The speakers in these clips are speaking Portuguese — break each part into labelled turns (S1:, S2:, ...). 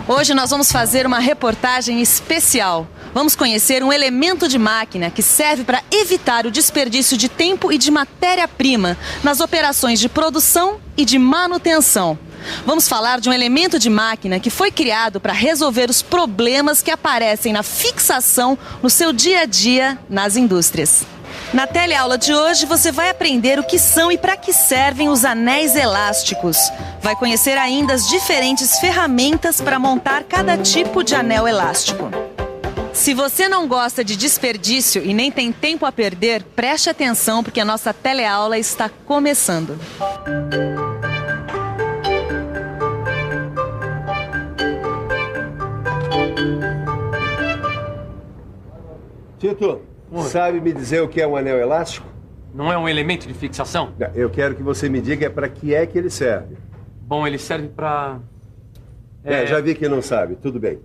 S1: Hoje nós vamos fazer uma reportagem especial. Vamos conhecer um elemento de máquina que serve para evitar o desperdício de tempo e de matéria-prima nas operações de produção e de manutenção. Vamos falar de um elemento de máquina que foi criado para resolver os problemas que aparecem na fixação no seu dia a dia nas indústrias. Na teleaula de hoje você vai aprender o que são e para que servem os anéis elásticos. Vai conhecer ainda as diferentes ferramentas para montar cada tipo de anel elástico. Se você não gosta de desperdício e nem tem tempo a perder, preste atenção porque a nossa teleaula está começando.
S2: Tito, sabe me dizer o que é um anel elástico?
S3: Não é um elemento de fixação?
S2: Eu quero que você me diga para que é que ele serve.
S3: Bom, ele serve para...
S2: Já vi que não sabe, tudo bem.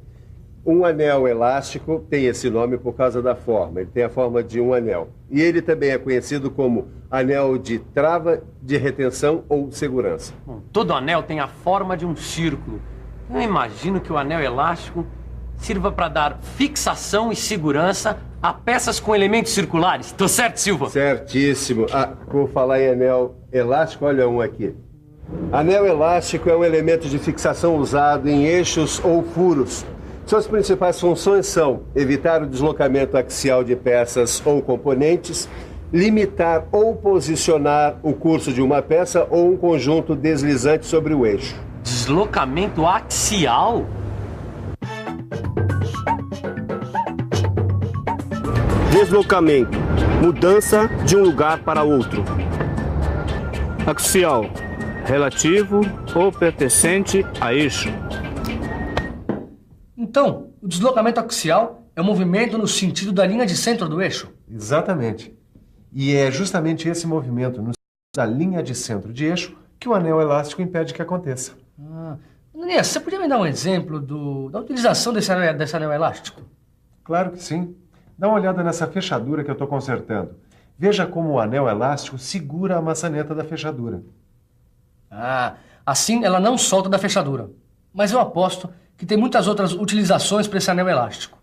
S2: Um anel elástico tem esse nome por causa da forma, ele tem a forma de um anel. E ele também é conhecido como anel de trava, de retenção ou segurança.
S3: Bom, todo anel tem a forma de um círculo. Eu imagino que o anel elástico sirva para dar fixação e segurança a peças com elementos circulares. Tô certo, Silva?
S2: Certíssimo. Vou falar em anel elástico, olha um aqui. Anel elástico é um elemento de fixação usado em eixos ou furos. Suas principais funções são evitar o deslocamento axial de peças ou componentes, limitar ou posicionar o curso de uma peça ou um conjunto deslizante sobre o eixo.
S3: Deslocamento axial?
S4: Deslocamento, mudança de um lugar para outro. Axial, relativo ou pertencente a eixo.
S5: Então, o deslocamento axial é o movimento no sentido da linha de centro do eixo?
S6: Exatamente. E é justamente esse movimento no sentido da linha de centro de eixo que o anel elástico impede que aconteça.
S5: Ananias, você podia me dar um exemplo da utilização desse anel elástico?
S6: Claro que sim. Dá uma olhada nessa fechadura que eu estou consertando. Veja como o anel elástico segura a maçaneta da fechadura.
S5: Assim ela não solta da fechadura. Mas eu aposto que tem muitas outras utilizações para esse anel elástico.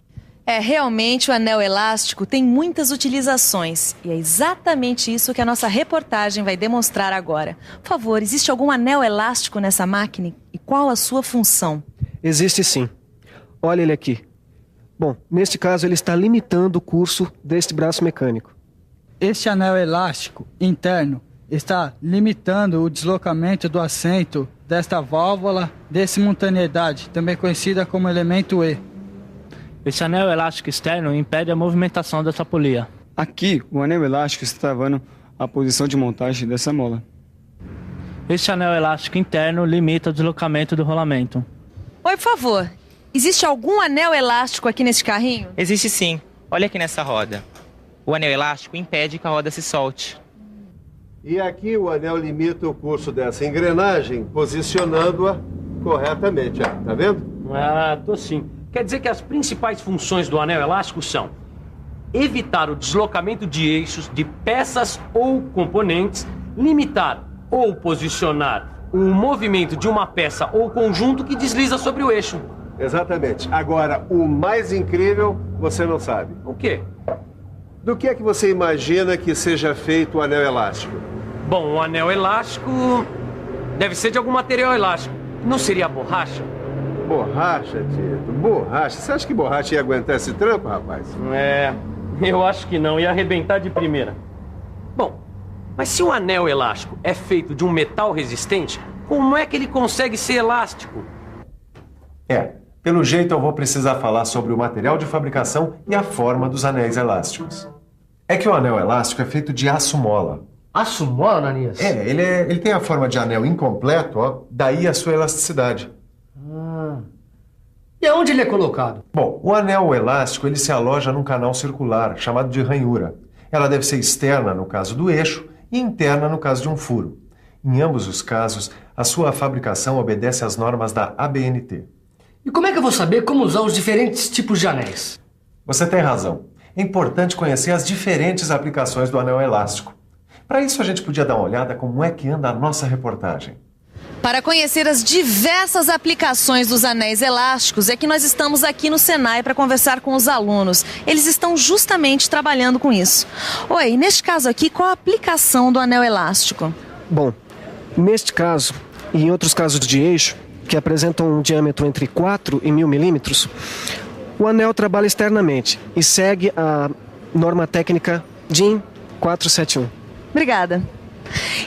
S1: Realmente o anel elástico tem muitas utilizações. E é exatamente isso que a nossa reportagem vai demonstrar agora. Por favor, existe algum anel elástico nessa máquina? E qual a sua função?
S7: Existe sim. Olha ele aqui. Bom, neste caso ele está limitando o curso deste braço mecânico.
S8: Este anel elástico interno está limitando o deslocamento do assento desta válvula de simultaneidade, também conhecida como elemento E.
S9: Esse anel elástico externo impede a movimentação dessa polia.
S10: Aqui, o anel elástico está travando a posição de montagem dessa mola.
S9: Este anel elástico interno limita o deslocamento do rolamento.
S1: Oi, por favor. Existe algum anel elástico aqui nesse carrinho?
S11: Existe sim. Olha aqui nessa roda. O anel elástico impede que a roda se solte.
S2: E aqui o anel limita o curso dessa engrenagem, posicionando-a corretamente. Tá vendo?
S3: Tô sim. Quer dizer que as principais funções do anel elástico são evitar o deslocamento de eixos, de peças ou componentes, limitar ou posicionar o movimento de uma peça ou conjunto que desliza sobre o eixo.
S2: Exatamente. Agora, o mais incrível, você não sabe.
S3: O quê?
S2: Do que é que você imagina que seja feito o anel elástico?
S3: Bom, o anel elástico deve ser de algum material elástico. Não seria borracha?
S2: Borracha, Tito? Borracha? Você acha que borracha ia aguentar esse tranco, rapaz?
S3: Eu acho que não. Ia arrebentar de primeira. Bom, mas se o anel elástico é feito de um metal resistente, como é que ele consegue ser elástico?
S6: Pelo jeito eu vou precisar falar sobre o material de fabricação e a forma dos anéis elásticos. É que o anel elástico é feito de aço mola.
S5: Aço mola, Ananias?
S6: Ele tem a forma de anel incompleto, daí a sua elasticidade.
S5: E aonde ele é colocado?
S6: Bom, o anel elástico ele se aloja num canal circular, chamado de ranhura. Ela deve ser externa no caso do eixo e interna no caso de um furo. Em ambos os casos, a sua fabricação obedece às normas da ABNT.
S5: E como é que eu vou saber como usar os diferentes tipos de anéis?
S6: Você tem razão. É importante conhecer as diferentes aplicações do anel elástico. Para isso, a gente podia dar uma olhada como é que anda a nossa reportagem.
S1: Para conhecer as diversas aplicações dos anéis elásticos, é que nós estamos aqui no Senai para conversar com os alunos. Eles estão justamente trabalhando com isso. Oi, neste caso aqui, qual a aplicação do anel elástico?
S7: Bom, neste caso e em outros casos de eixo, que apresentam um diâmetro entre 4 e 1000 milímetros, o anel trabalha externamente e segue a norma técnica DIN 471.
S1: Obrigada.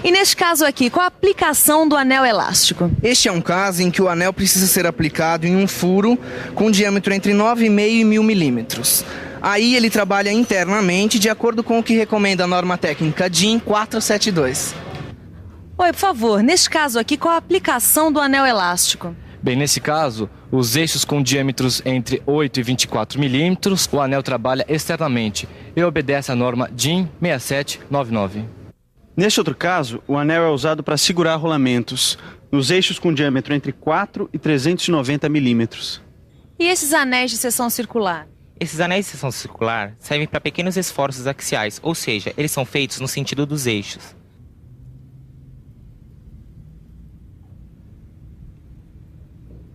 S1: E neste caso aqui, qual a aplicação do anel elástico?
S12: Este é um caso em que o anel precisa ser aplicado em um furo com diâmetro entre 9,5 e 1000 milímetros. Aí ele trabalha internamente de acordo com o que recomenda a norma técnica DIN 472.
S1: Oi, por favor, neste caso aqui, qual a aplicação do anel elástico?
S13: Bem, nesse caso, os eixos com diâmetros entre 8 e 24 milímetros, o anel trabalha externamente e obedece à norma DIN 6799.
S14: Neste outro caso, o anel é usado para segurar rolamentos nos eixos com diâmetro entre 4 e 390 milímetros.
S1: E esses anéis de seção circular?
S11: Esses anéis de seção circular servem para pequenos esforços axiais, ou seja, eles são feitos no sentido dos eixos.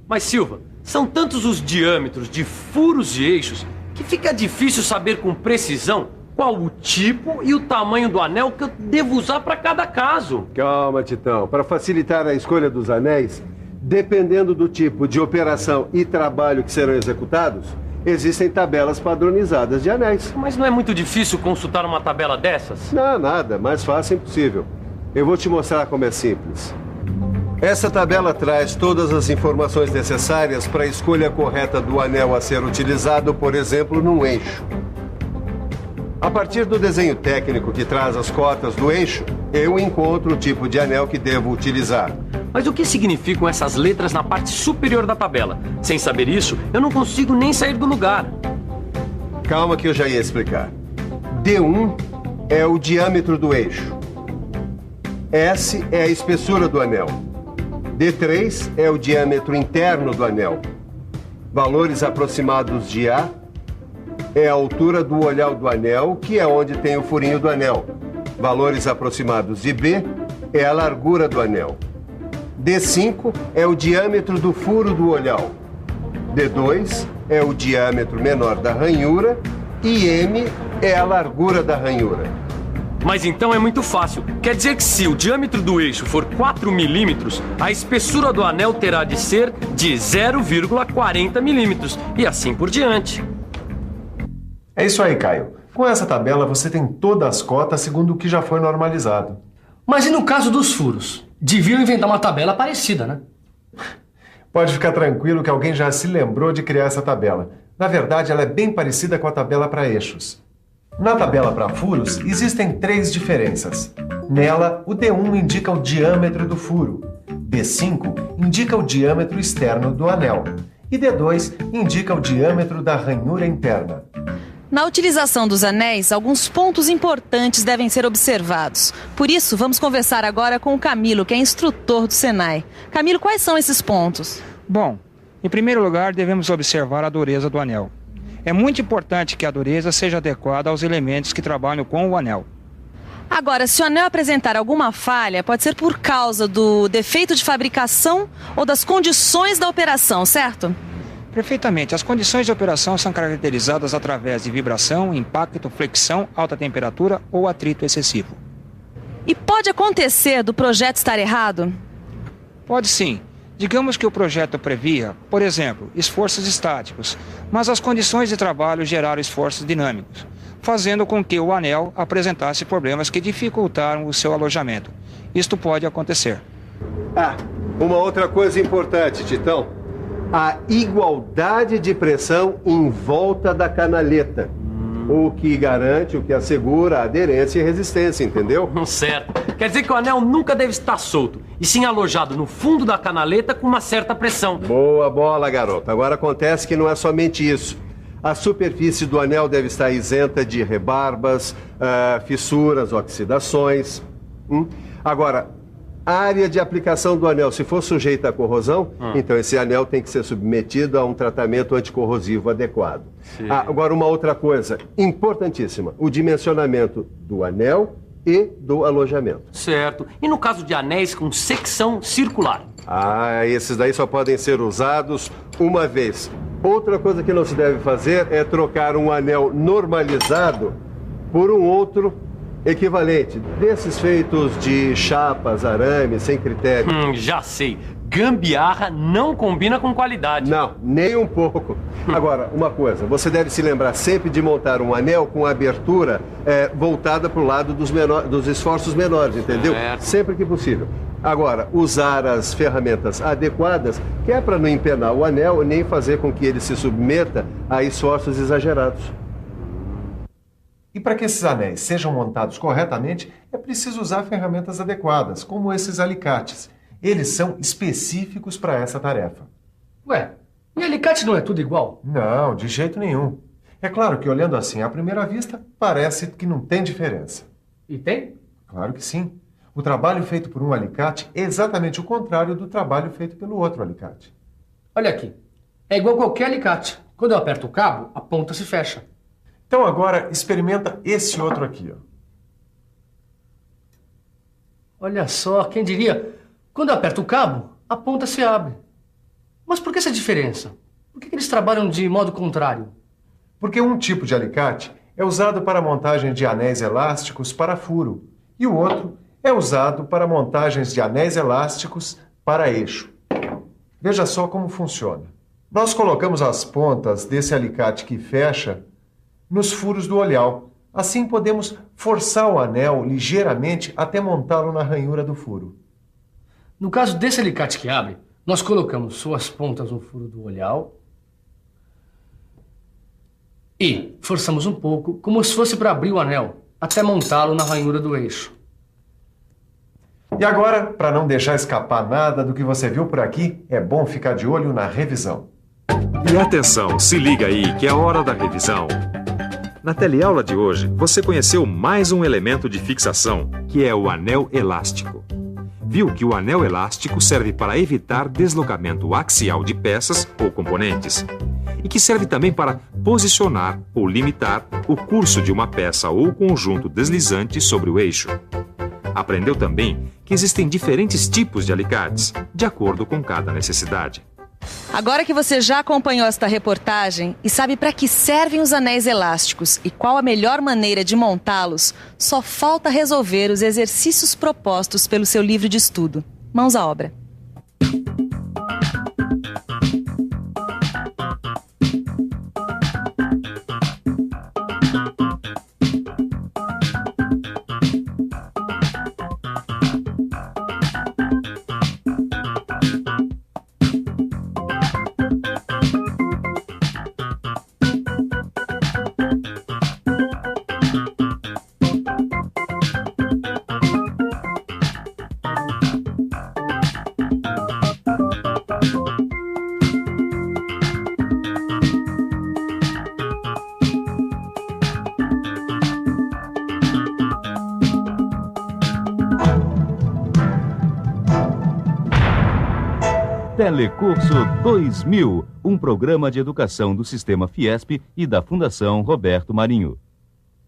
S3: Mas, Silva, são tantos os diâmetros de furos e eixos que fica difícil saber com precisão qual o tipo e o tamanho do anel que eu devo usar para cada caso.
S2: Calma, Titão. Para facilitar a escolha dos anéis, dependendo do tipo de operação e trabalho que serão executados, existem tabelas padronizadas de anéis.
S3: Mas não é muito difícil consultar uma tabela dessas?
S2: Não, nada. Mais fácil impossível. Eu vou te mostrar como é simples. Essa tabela traz todas as informações necessárias para a escolha correta do anel a ser utilizado, por exemplo, num eixo. A partir do desenho técnico que traz as cotas do eixo, eu encontro o tipo de anel que devo utilizar.
S3: Mas o que significam essas letras na parte superior da tabela? Sem saber isso, eu não consigo nem sair do lugar.
S2: Calma que eu já ia explicar. D1 é o diâmetro do eixo. S é a espessura do anel. D3 é o diâmetro interno do anel. Valores aproximados de A é a altura do olhar do anel, que é onde tem o furinho do anel. Valores aproximados de B é a largura do anel. D5 é o diâmetro do furo do olhar. D2 é o diâmetro menor da ranhura e M é a largura da ranhura.
S3: Mas então é muito fácil. Quer dizer que se o diâmetro do eixo for 4 milímetros, a espessura do anel terá de ser de 0,40 milímetros e assim por diante.
S6: É isso aí, Caio. Com essa tabela você tem todas as cotas segundo o que já foi normalizado.
S5: Mas e no caso dos furos? Deviam inventar uma tabela parecida, né?
S6: Pode ficar tranquilo que alguém já se lembrou de criar essa tabela. Na verdade, ela é bem parecida com a tabela para eixos. Na tabela para furos, existem 3 diferenças. Nela, o D1 indica o diâmetro do furo, D5 indica o diâmetro externo do anel e D2 indica o diâmetro da ranhura interna.
S1: Na utilização dos anéis, alguns pontos importantes devem ser observados. Por isso, vamos conversar agora com o Camilo, que é instrutor do Senai. Camilo, quais são esses pontos?
S15: Bom, em primeiro lugar, devemos observar a dureza do anel. É muito importante que a dureza seja adequada aos elementos que trabalham com o anel.
S1: Agora, se o anel apresentar alguma falha, pode ser por causa do defeito de fabricação ou das condições da operação, certo?
S15: Perfeitamente. As condições de operação são caracterizadas através de vibração, impacto, flexão, alta temperatura ou atrito excessivo.
S1: E pode acontecer do projeto estar errado?
S15: Pode sim. Digamos que o projeto previa, por exemplo, esforços estáticos, mas as condições de trabalho geraram esforços dinâmicos, fazendo com que o anel apresentasse problemas que dificultaram o seu alojamento. Isto pode acontecer.
S2: Uma outra coisa importante, Titão. A igualdade de pressão em volta da canaleta. O que garante, o que assegura a aderência e resistência, entendeu?
S3: Certo. Quer dizer que o anel nunca deve estar solto, e sim alojado no fundo da canaleta com uma certa pressão.
S2: Boa bola, garoto. Agora acontece que não é somente isso. A superfície do anel deve estar isenta de rebarbas, fissuras, oxidações. Agora, a área de aplicação do anel, se for sujeita à corrosão, então esse anel tem que ser submetido a um tratamento anticorrosivo adequado. Agora, uma outra coisa importantíssima, o dimensionamento do anel e do alojamento.
S3: Certo. E no caso de anéis com secção circular?
S2: Esses daí só podem ser usados uma vez. Outra coisa que não se deve fazer é trocar um anel normalizado por um outro equivalente, desses feitos de chapas, arames, sem critério.
S3: Já sei. Gambiarra não combina com qualidade.
S2: Não, nem um pouco. Agora, uma coisa, você deve se lembrar sempre de montar um anel com abertura voltada para o lado dos esforços menores, entendeu?
S3: Certo.
S2: Sempre que possível. Agora, usar as ferramentas adequadas, que é para não empenar o anel nem fazer com que ele se submeta a esforços exagerados.
S6: E para que esses anéis sejam montados corretamente, é preciso usar ferramentas adequadas, como esses alicates. Eles são específicos para essa tarefa.
S5: Ué, e alicate não é tudo igual?
S6: Não, de jeito nenhum. É claro que olhando assim à primeira vista, parece que não tem diferença.
S5: E tem?
S6: Claro que sim. O trabalho feito por um alicate é exatamente o contrário do trabalho feito pelo outro alicate.
S5: Olha aqui, é igual qualquer alicate. Quando eu aperto o cabo, a ponta se fecha.
S6: Então agora experimenta esse outro aqui, ó.
S5: Olha só, quem diria? Quando eu aperto o cabo, a ponta se abre. Mas por que essa diferença? Por que eles trabalham de modo contrário?
S6: Porque um tipo de alicate é usado para a montagem de anéis elásticos para furo e o outro é usado para montagens de anéis elásticos para eixo. Veja só como funciona. Nós colocamos as pontas desse alicate que fecha nos furos do olhal. Assim podemos forçar o anel ligeiramente até montá-lo na ranhura do furo.
S5: No caso desse alicate que abre, nós colocamos suas pontas no furo do olhal e forçamos um pouco, como se fosse para abrir o anel, até montá-lo na ranhura do eixo.
S6: E agora, para não deixar escapar nada do que você viu por aqui, é bom ficar de olho na revisão.
S16: E atenção, se liga aí que é a hora da revisão. Na teleaula de hoje, você conheceu mais um elemento de fixação, que é o anel elástico. Viu que o anel elástico serve para evitar deslocamento axial de peças ou componentes e que serve também para posicionar ou limitar o curso de uma peça ou conjunto deslizante sobre o eixo. Aprendeu também que existem diferentes tipos de alicates, de acordo com cada necessidade.
S1: Agora que você já acompanhou esta reportagem e sabe para que servem os anéis elásticos e qual a melhor maneira de montá-los, só falta resolver os exercícios propostos pelo seu livro de estudo. Mãos à obra.
S17: Telecurso 2000, um programa de educação do Sistema Fiesp e da Fundação Roberto Marinho.